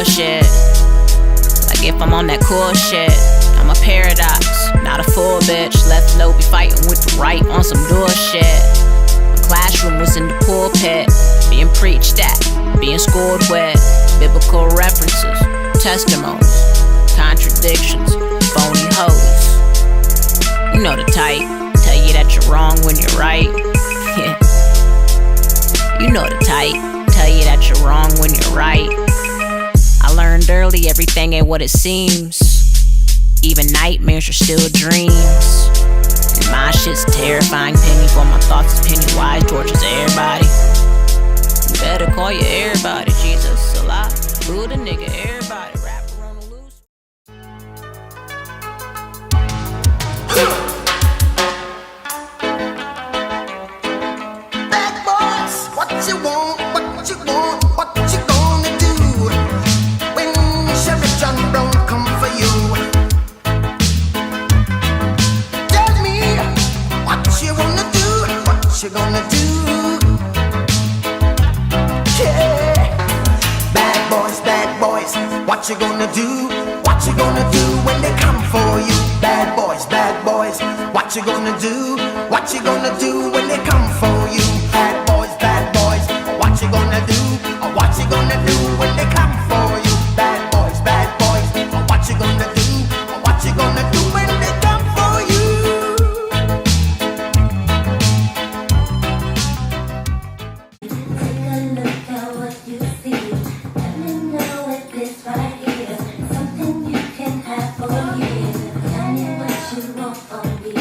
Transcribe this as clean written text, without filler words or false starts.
bullshit. Like if I'm on that cool shit, I'm a paradox, not a full bitch. Left no be fighting with the right on some door shit. My classroom was in the pulpit, being preached at, being schooled with biblical references, testimonies, contradictions, phony hoes. You know the type, tell you that you're wrong when you're right. Yeah. You know the type, tell you that you're wrong when you're right. I learned early everything ain't what it seems. Even nightmares are still dreams. And my shit's terrifying, penny for my thoughts is Pennywise, tortures everybody. You better call your everybody, Jesus alive, Buddha nigga, everybody, rapper on the loose. Bad boys, what you want, what you want, what you gonna do when Sheriff John Brown come for you? Tell me what you wanna do, what you gonna do? Yeah. Bad boys, what you gonna do? What you gonna do when they come for you? Bad boys, what you gonna do? What you gonna do when they come for you? Bad boys, what you gonna do? Or what you gonna do when they come for you? Bad boys, or what you gonna do? Or what you gonna do when they come for you? Take a look at what you see. Let me know if this right here something you can have for years. Tell me what you want from me.